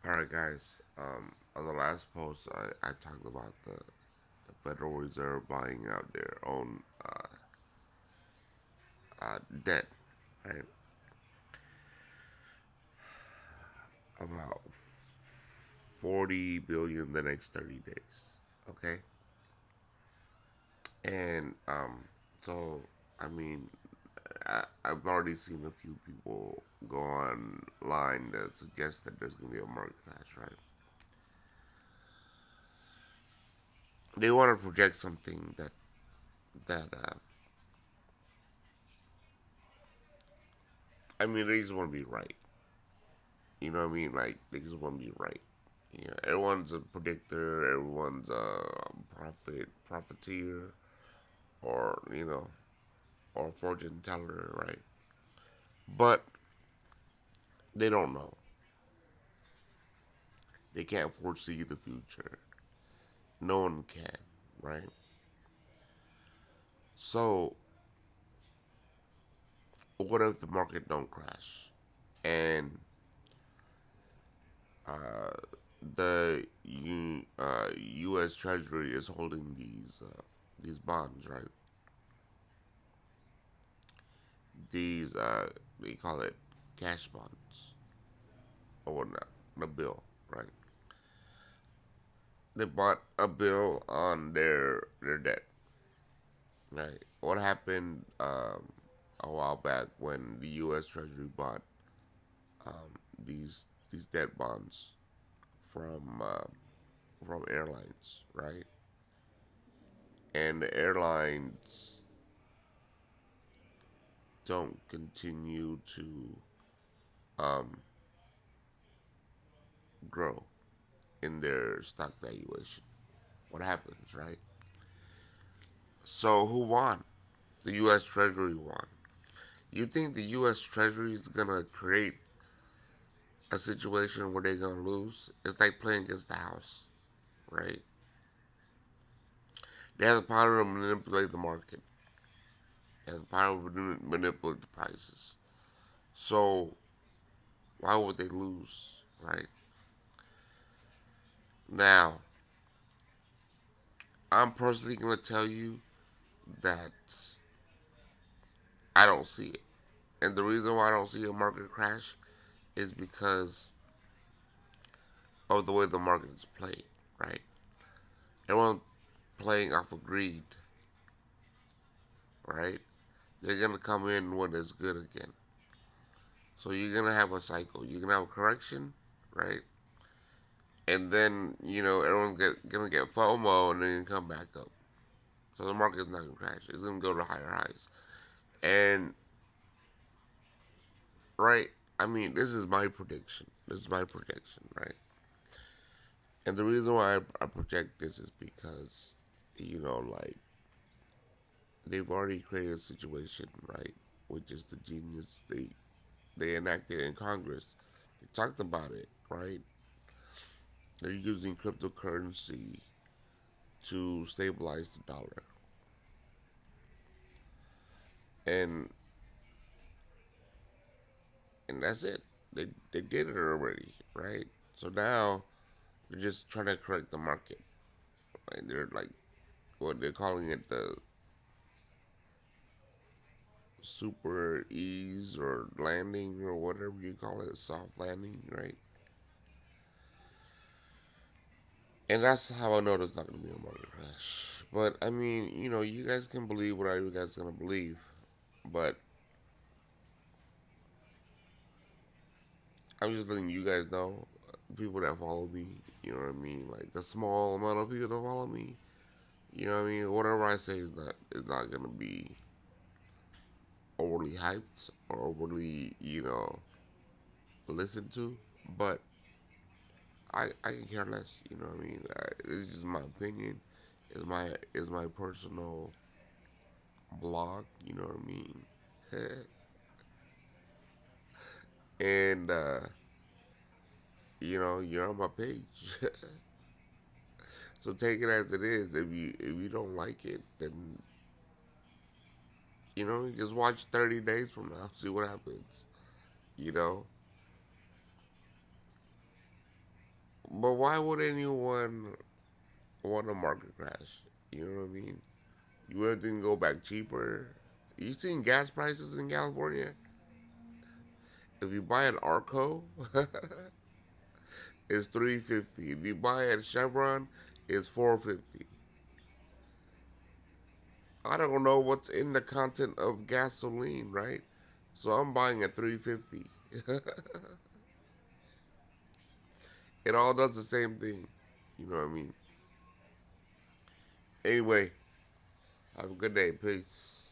Alright, guys. On the last post, I talked about the Federal Reserve buying out their own debt, right? About 40 billion the next 30 days. Okay, and so I mean, I've already seen a few people go online that suggest that there's gonna be a market crash, right? They want to project something that I mean, they just want to be right. You know what I mean? Like they just want to be right. You know, everyone's a predictor, everyone's a profiteer, or or fortune teller, right? But they don't know. They can't foresee the future. No one can, right? So what if the market don't crash and uh, U.S. Treasury is holding these bonds, right? These they call it cash bonds or whatnot, the bill, right? They bought a bill on their debt, right? What happened a while back when the U.S. Treasury bought um, these debt bonds from airlines, right? And the airlines don't continue to um, grow in their stock valuation. What happens, right? So who won? The U.S. Treasury won. You think the U.S. Treasury is gonna create a situation where they're gonna lose? It's like playing against the house, right? They have the power to manipulate the market. They have the power to manipulate the prices. So why would they lose, right? Now, I'm personally gonna tell you that I don't see it, and the reason why I don't see a market crash is because of the way the market is played, right? Everyone playing off of greed, right? They're gonna come in when it's good again. So you're gonna have a cycle. You're gonna have a correction, right? And then everyone's gonna get FOMO and then come back up. So the market's not gonna crash. It's gonna go to higher highs. And right, I mean, this is my prediction. This is my prediction, right? And the reason why I project this is because like they've already created a situation, right? Which is the genius they enacted in Congress. They talked about it, right? They're using cryptocurrency to stabilize the dollar. And that's it. They did it already, right? So now they're just trying to correct the market. Right? They're like what they're calling it the super ease or landing or whatever you call it, soft landing, right? And that's how I know there's not gonna be a market crash. But I mean, you guys can believe whatever you guys gonna believe. But I'm just letting you guys know, people that follow me, you know what I mean? Like the small amount of people that follow me, you know what I mean? Whatever I say is not gonna be overly hyped or overly, listened to. But I can care less, you know what I mean? It's just my opinion. It's my personal blog, you know what I mean? And you're on my page. So take it as it is. If you don't like it, then just watch 30 days from now, see what happens. You know, But why would anyone want a market crash? You know what I mean? You everything go back cheaper. You seen gas prices in California? If you buy an Arco, it's 350. If you buy at Chevron, it's 450. I don't know what's in the content of gasoline, right? So I'm buying at 350. It all does the same thing. You know what I mean? Anyway, have a good day. Peace.